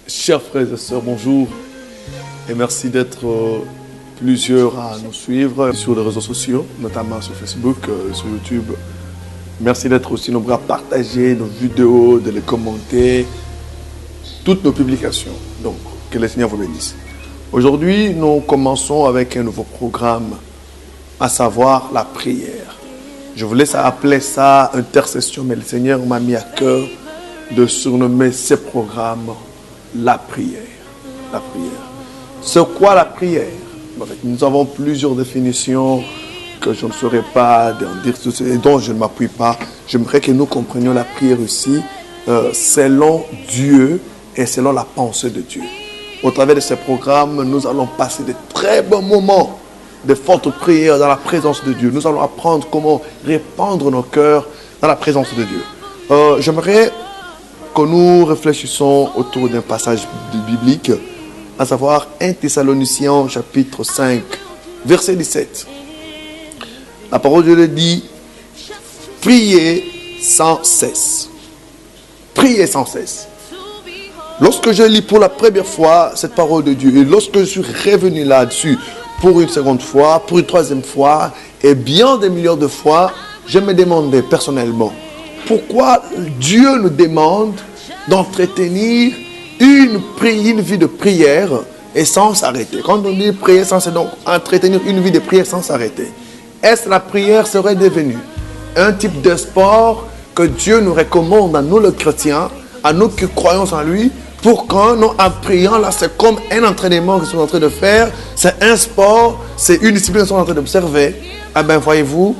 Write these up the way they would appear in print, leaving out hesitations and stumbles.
Chers frères et sœurs, bonjour et merci d'être plusieurs à nous suivre sur les réseaux sociaux, notamment sur Facebook, sur YouTube. Merci d'être aussi nombreux à partager nos vidéos, de les commenter, toutes nos publications. Donc, que le Seigneur vous bénisse. Aujourd'hui, nous commençons avec un nouveau programme, à savoir la prière. Je voulais appeler ça intercession, mais le Seigneur m'a mis à cœur de surnommer ce programme la prière. La prière. C'est quoi la prière? Nous avons plusieurs définitions que je ne saurais pas en dire et dont je ne m'appuie pas. J'aimerais que nous comprenions la prière aussi selon Dieu et selon la pensée de Dieu. Au travers de ce programme, nous allons passer de très bons moments de fortes prières dans la présence de Dieu. Nous allons apprendre comment répandre nos cœurs dans la présence de Dieu. J'aimerais que nous réfléchissons autour d'un passage biblique, à savoir 1 Thessaloniciens chapitre 5, verset 17. La parole de Dieu dit, priez sans cesse. Priez sans cesse. Lorsque je lis pour la première fois cette parole de Dieu, et lorsque je suis revenu là-dessus pour une seconde fois, pour une troisième fois, et bien des millions de fois, je me demandais personnellement, pourquoi Dieu nous demande d'entretenir une vie de prière et sans s'arrêter. Quand on dit prier sans s'arrêter, donc entretenir une vie de prière sans s'arrêter. Est-ce que la prière serait devenue un type de sport que Dieu nous recommande à nous les chrétiens, à nous qui croyons en lui, pour quand nous en priant, là c'est comme un entraînement que nous sommes en train de faire, c'est un sport, c'est une discipline que nous sommes en train d'observer. Eh bien voyez-vous,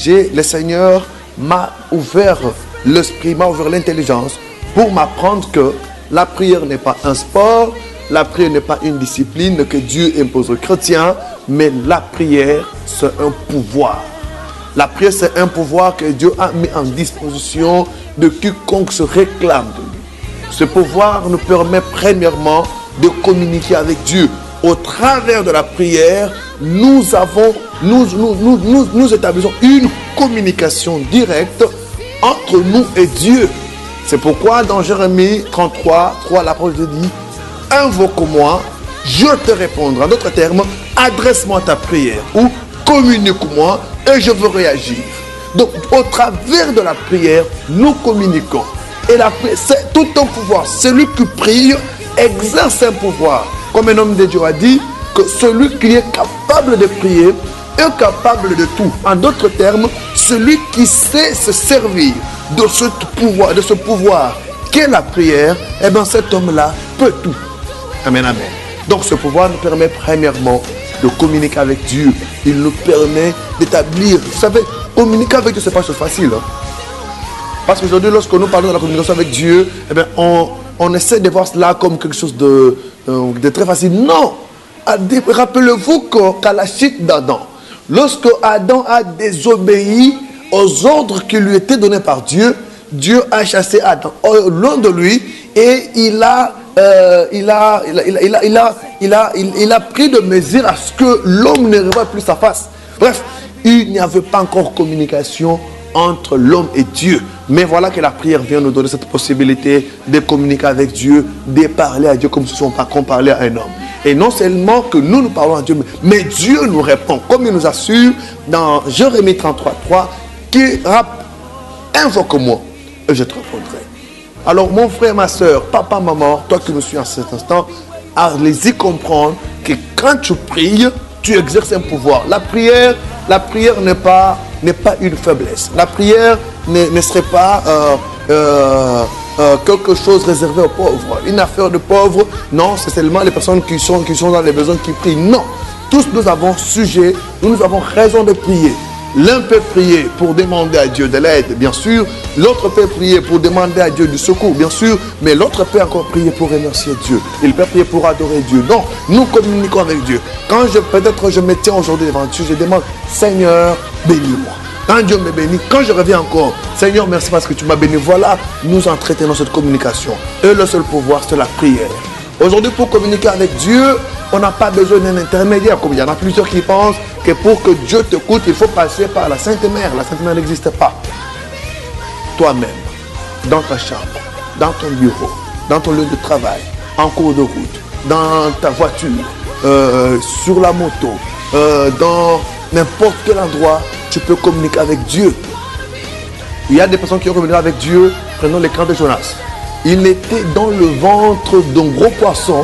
le Seigneur m'a ouvert l'esprit, m'a ouvert l'intelligence pour m'apprendre que la prière n'est pas un sport, la prière n'est pas une discipline que Dieu impose aux chrétiens, mais la prière c'est un pouvoir. La prière c'est un pouvoir que Dieu a mis en disposition de quiconque se réclame de lui. Ce pouvoir nous permet premièrement de communiquer avec Dieu. Au travers de la prière, nous établissons une communication directe entre nous et Dieu. C'est pourquoi dans Jérémie 33, 3, la parole de Dieu dit, invoque-moi, je te répondrai. En d'autres termes, adresse-moi ta prière ou communique-moi et je veux réagir. Donc, au travers de la prière, nous communiquons. Et la prière, c'est tout un pouvoir. Celui qui prie exerce un pouvoir. Comme un homme de Dieu a dit, que celui qui est capable de prier est capable de tout. En d'autres termes, celui qui sait se servir de ce pouvoir qu'est la prière, eh bien cet homme-là peut tout. Amen, amen. Donc ce pouvoir nous permet premièrement de communiquer avec Dieu. Il nous permet d'établir. Vous savez, communiquer avec Dieu, ce n'est pas chose facile. Hein? Parce qu'aujourd'hui, lorsque nous parlons de la communication avec Dieu, eh bien, on essaie de voir cela comme quelque chose de très facile. Non. Rappelez-vous qu'à la chute d'Adam, lorsque Adam a désobéi aux ordres qui lui étaient donnés par Dieu, Dieu a chassé Adam loin de lui et il a pris de mesures à ce que l'homme ne revoie plus sa face. Bref, il n'y avait pas encore communication entre l'homme et Dieu. Mais voilà que la prière vient nous donner cette possibilité de communiquer avec Dieu, de parler à Dieu comme si on parlait à un homme. Et non seulement que nous parlons à Dieu, mais Dieu nous répond, comme il nous assure dans Jérémie 33, 3, qui invoque-moi et je te répondrai. Alors mon frère, ma soeur, papa, maman, toi qui me suis en cet instant, allez-y comprendre que quand tu pries, tu exerces un pouvoir. La prière n'est pas une faiblesse. La prière ne serait pas quelque chose réservé aux pauvres. Une affaire de pauvres, non, c'est seulement les personnes qui sont dans les besoins qui prient. Non, tous nous avons sujet, nous avons raison de prier. L'un peut prier pour demander à Dieu de l'aide, bien sûr. L'autre peut prier pour demander à Dieu du secours, bien sûr. Mais l'autre peut encore prier pour remercier Dieu. Il peut prier pour adorer Dieu. Donc, nous communiquons avec Dieu. Quand peut-être je me tiens aujourd'hui devant Dieu, je demande, Seigneur, bénis-moi. Quand Dieu me bénit, quand je reviens encore, Seigneur, merci parce que tu m'as béni. Voilà, nous entretenons cette communication. Et le seul pouvoir, c'est la prière. Aujourd'hui, pour communiquer avec Dieu, on n'a pas besoin d'un intermédiaire. Comme il y en a plusieurs qui pensent que pour que Dieu t'écoute, il faut passer par la Sainte Mère. La Sainte Mère n'existe pas. Toi-même, dans ta chambre, dans ton bureau, dans ton lieu de travail, en cours de route, dans ta voiture, sur la moto, dans n'importe quel endroit, tu peux communiquer avec Dieu. Il y a des personnes qui ont communiqué avec Dieu. Prenons l'écran de Jonas. Il était dans le ventre d'un gros poisson,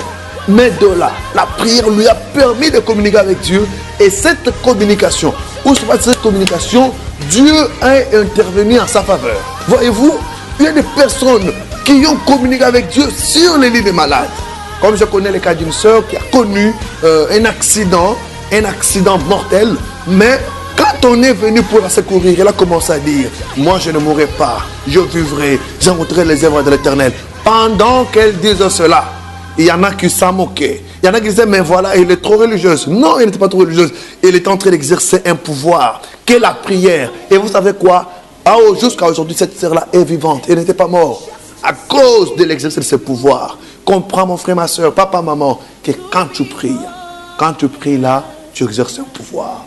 mais de là, la prière lui a permis de communiquer avec Dieu. Et cette communication, où se passe cette communication, Dieu a intervenu en sa faveur. Voyez-vous, il y a des personnes qui ont communiqué avec Dieu sur les lits des malades. Comme je connais le cas d'une sœur qui a connu un accident mortel, mais quand on est venu pour la secourir, elle a commencé à dire, moi je ne mourrai pas, je vivrai, j'encontrerai les œuvres de l'Éternel. Pendant qu'elle disait cela, il y en a qui s'en moquaient. Il y en a qui disaient, mais voilà, elle est trop religieuse. Non, elle n'était pas trop religieuse. Elle était en train d'exercer un pouvoir, qu'est la prière. Et vous savez quoi? Jusqu'à aujourd'hui, cette sœur-là est vivante. Elle n'était pas morte à cause de l'exercice de ce pouvoir. Comprends, mon frère, ma soeur, papa, maman, que quand tu pries là, tu exerces un pouvoir.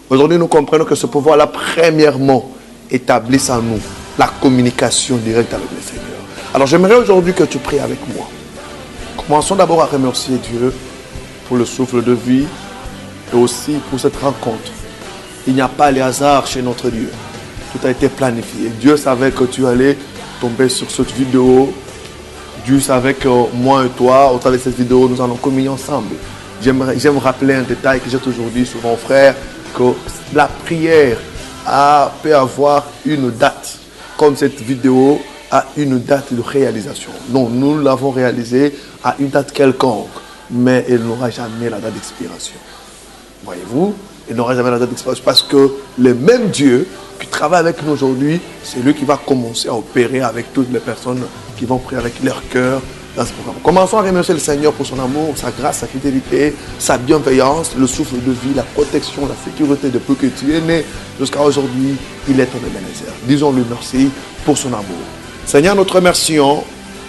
Aujourd'hui, nous comprenons que ce pouvoir-là, premièrement, établisse en nous la communication directe avec le Seigneur. Alors, j'aimerais aujourd'hui que tu pries avec moi. Commençons d'abord à remercier Dieu pour le souffle de vie et aussi pour cette rencontre. Il n'y a pas les hasards chez notre Dieu. Tout a été planifié. Dieu savait que tu allais tomber sur cette vidéo. Dieu savait que moi et toi, au travers de cette vidéo, nous allons communier ensemble. J'aime rappeler un détail que j'ai toujours dit sur mon frère, que la prière peut avoir une date, comme cette vidéo a une date de réalisation. Donc nous l'avons réalisée à une date quelconque, mais elle n'aura jamais la date d'expiration. Voyez-vous, elle n'aura jamais la date d'expiration parce que le même Dieu qui travaille avec nous aujourd'hui, c'est lui qui va commencer à opérer avec toutes les personnes qui vont prier avec leur cœur dans ce programme. Commençons à remercier le Seigneur pour son amour, sa grâce, sa fidélité, sa bienveillance, le souffle de vie, la protection, la sécurité depuis que tu es né jusqu'à aujourd'hui. Il est ton Ebenezer. Disons-lui merci pour son amour. Seigneur, nous te remercions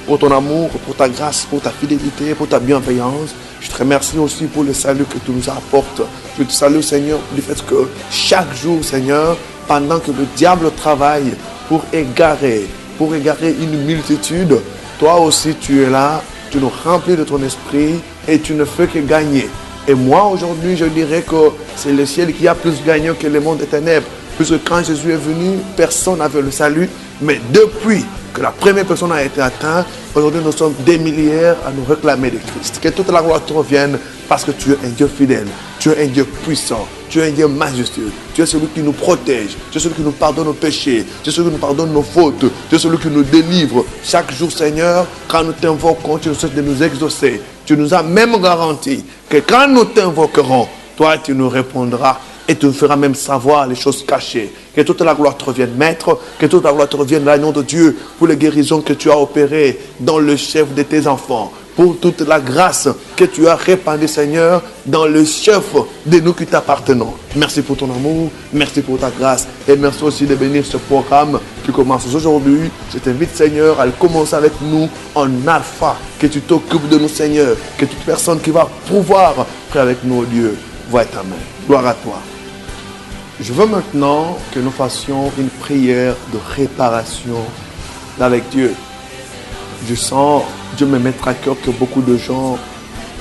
pour ton amour, pour ta grâce, pour ta fidélité, pour ta bienveillance. Je te remercie aussi pour le salut que tu nous apportes. Je te salue, Seigneur, pour le fait que chaque jour, Seigneur, pendant que le diable travaille pour égarer une multitude, toi aussi tu es là, tu nous remplis de ton esprit et tu ne fais que gagner. Et moi aujourd'hui, je dirais que c'est le ciel qui a plus gagné que le monde des ténèbres. Puisque quand Jésus est venu, personne n'avait le salut. Mais depuis que la première personne a été atteinte, aujourd'hui nous sommes des milliards à nous réclamer de Christ. Que toute la gloire te revienne parce que tu es un Dieu fidèle, tu es un Dieu puissant, tu es un Dieu majestueux, tu es celui qui nous protège, tu es celui qui nous pardonne nos péchés, tu es celui qui nous pardonne nos fautes, tu es celui qui nous délivre. Chaque jour, Seigneur, quand nous t'invoquons, tu ne cesses de nous exaucer. Tu nous as même garanti que quand nous t'invoquerons, toi tu nous répondras. Et tu nous feras même savoir les choses cachées. Que toute la gloire te revienne, Maître. Que toute la gloire te revienne, l'agneau de Dieu, pour les guérisons que tu as opérées dans le chef de tes enfants. Pour toute la grâce que tu as répandue, Seigneur, dans le chef de nous qui t'appartenons. Merci pour ton amour, merci pour ta grâce. Et merci aussi de bénir ce programme qui commence aujourd'hui. Je t'invite, Seigneur, à le commencer avec nous en alpha. Que tu t'occupes de nous, Seigneur. Que toute personne qui va pouvoir prier avec nous, Dieu, voie ta main. Gloire à toi. Je veux maintenant que nous fassions une prière de réparation avec Dieu. Je sens Dieu me mettre à cœur que beaucoup de gens,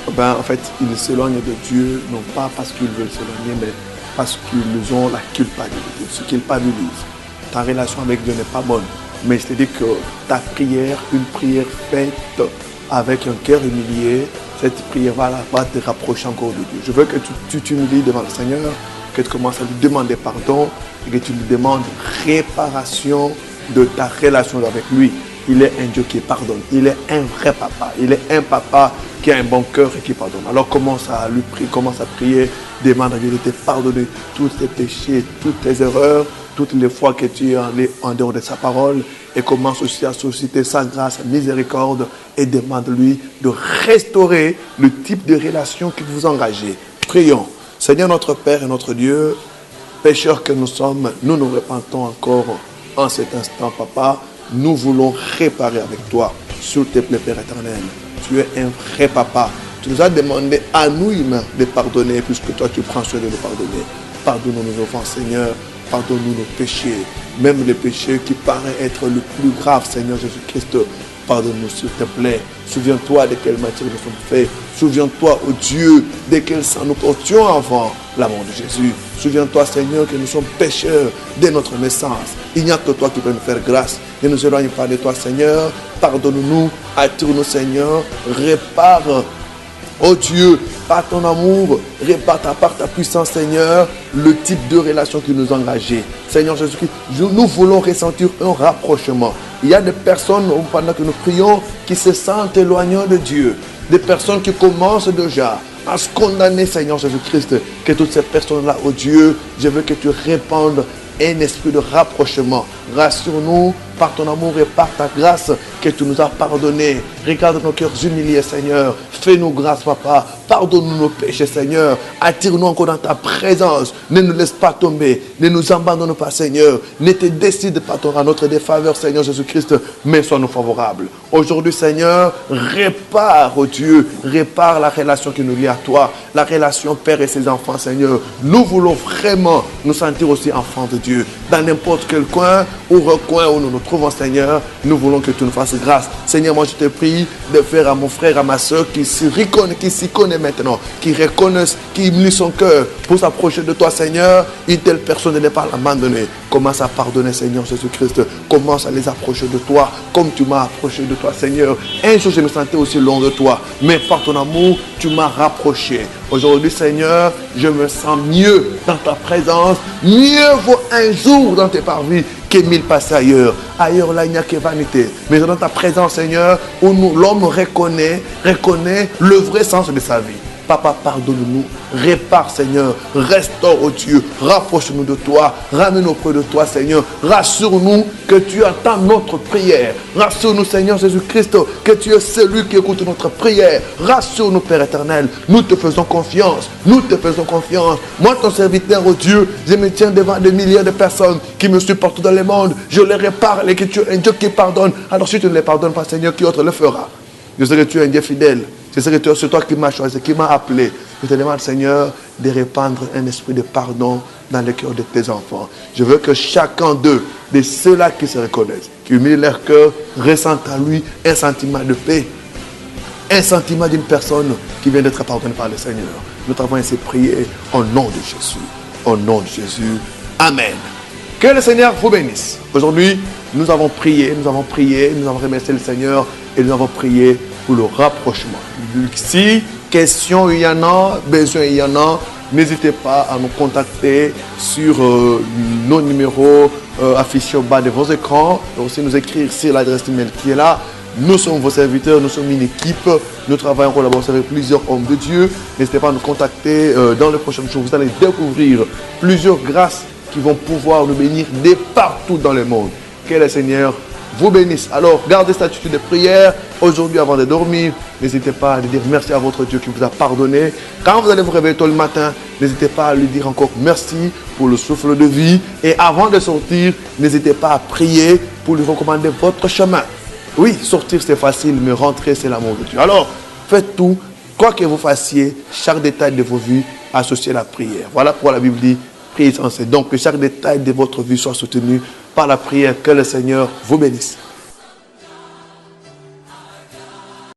en fait, ils s'éloignent de Dieu, non pas parce qu'ils veulent s'éloigner, mais parce qu'ils ont la culpabilité, ils se culpabilisent. Ta relation avec Dieu n'est pas bonne, mais je te dis que ta prière, une prière faite avec un cœur humilié, cette prière va te rapprocher encore de Dieu. Je veux que tu t'humilies devant le Seigneur, que tu commences à lui demander pardon et que tu lui demandes réparation de ta relation avec lui. Il est un Dieu qui pardonne. Il est un vrai papa. Il est un papa qui a un bon cœur et qui pardonne. Alors commence à lui prier, commence à prier. Demande à Dieu de te pardonner tous tes péchés, toutes tes erreurs, toutes les fois que tu es allé en dehors de sa parole. Et commence aussi à solliciter sa grâce, sa miséricorde et demande-lui de restaurer le type de relation que vous engagez. Prions. Seigneur notre Père et notre Dieu, pécheurs que nous sommes, nous nous repentons encore en cet instant, Papa. Nous voulons réparer avec toi, s'il te plaît, Père éternel. Tu es un vrai papa. Tu nous as demandé à nous humains de pardonner, puisque toi tu prends soin de nous pardonner. Pardonne-nous nos offenses, Seigneur. Pardonne-nous nos péchés, même les péchés qui paraissent être le plus grave, Seigneur Jésus-Christ. Pardonne-nous, s'il te plaît. Souviens-toi de quelle matière nous sommes faits. Souviens-toi, oh Dieu, de quel sang nous portions avant la mort de Jésus. Souviens-toi, Seigneur, que nous sommes pécheurs dès notre naissance. Il n'y a que toi qui peux nous faire grâce. Ne nous éloigne pas de toi, Seigneur. Pardonne-nous, attire-nous, Seigneur. Répare, oh Dieu, par ton amour, répare par ta puissance, Seigneur, le type de relation qui nous a engagés. Seigneur Jésus-Christ, nous voulons ressentir un rapprochement. Il y a des personnes, pendant que nous prions, qui se sentent éloignés de Dieu. Des personnes qui commencent déjà à se condamner, Seigneur Jésus-Christ. Que toutes ces personnes-là, oh Dieu, je veux que tu répandes un esprit de rapprochement. Rassure-nous par ton amour et par ta grâce que tu nous as pardonné. Regarde nos cœurs humiliés, Seigneur. Fais-nous grâce, Papa. Pardonne-nous nos péchés, Seigneur. Attire-nous encore dans ta présence. Ne nous laisse pas tomber. Ne nous abandonne pas, Seigneur. Ne te décide pas à notre défaveur, Seigneur Jésus-Christ, mais sois-nous favorables. Aujourd'hui, Seigneur, répare, oh Dieu, répare la relation qui nous lie à toi, la relation Père et ses enfants, Seigneur. Nous voulons vraiment nous sentir aussi enfants de Dieu. Dans n'importe quel coin ou recoin où nous nous trouvons, Seigneur, nous voulons que tu nous fasses grâce. Seigneur, moi je te prie de faire à mon frère, à ma soeur qui s'y connaît maintenant, qui reconnaissent, qui unit son cœur pour s'approcher de toi, Seigneur. Une telle personne ne n'est pas l'abandonner. Commence à pardonner, Seigneur Jésus-Christ. Commence à les approcher de toi comme tu m'as approché de toi, Seigneur. Un jour, je me sentais aussi loin de toi, mais par ton amour, tu m'as rapproché. Aujourd'hui, Seigneur, je me sens mieux dans ta présence. Mieux vaut un jour dans tes parvis que 1000 passés ailleurs. Ailleurs, là, il n'y a que vanité. Mais dans ta présence, Seigneur, où l'homme reconnaît le vrai sens de sa vie. Papa, pardonne-nous, répare, Seigneur, restaure, oh Dieu, rapproche-nous de toi, ramène-nous auprès de toi, Seigneur, rassure-nous que tu entends notre prière, rassure-nous, Seigneur Jésus-Christ, que tu es celui qui écoute notre prière, rassure-nous, Père éternel, nous te faisons confiance, Moi, ton serviteur, oh Dieu, je me tiens devant des milliers de personnes qui me suivent partout dans le monde, je les répare, et que tu es un Dieu qui pardonne. Alors si tu ne les pardonnes pas, Seigneur, qui autre le fera? Je sais que tu es un Dieu fidèle. C'est toi qui m'as choisi, qui m'as appelé. Je te demande, Seigneur, de répandre un esprit de pardon dans le cœur de tes enfants. Je veux que chacun d'eux, de ceux-là qui se reconnaissent, qui humilient leur cœur, ressentent à lui un sentiment de paix, un sentiment d'une personne qui vient d'être pardonnée par le Seigneur. Nous t'avons ainsi prié au nom de Jésus. Au nom de Jésus. Amen. Que le Seigneur vous bénisse. Aujourd'hui, nous avons prié, nous avons remercié le Seigneur et nous avons prié pour le rapprochement. Si question il y en a, besoin il y en a, n'hésitez pas à nous contacter sur nos numéros affichés au bas de vos écrans. Et aussi nous écrire sur l'adresse email qui est là. Nous sommes vos serviteurs, nous sommes une équipe. Nous travaillons en collaboration avec plusieurs hommes de Dieu. N'hésitez pas à nous contacter dans les prochains jours. Vous allez découvrir plusieurs grâces qui vont pouvoir nous bénir de partout dans le monde. Que le Seigneur vous bénisse. Alors, gardez cette attitude de prière. Aujourd'hui, avant de dormir, n'hésitez pas à lui dire merci à votre Dieu qui vous a pardonné. Quand vous allez vous réveiller tôt le matin, n'hésitez pas à lui dire encore merci pour le souffle de vie. Et avant de sortir, n'hésitez pas à prier pour lui recommander votre chemin. Oui, sortir c'est facile, mais rentrer c'est l'amour de Dieu. Alors, faites tout, quoi que vous fassiez, chaque détail de vos vies, associez la prière. Voilà pourquoi la Bible dit, priez sans cesse. Donc, que chaque détail de votre vie soit soutenu par la prière. Que le Seigneur vous bénisse.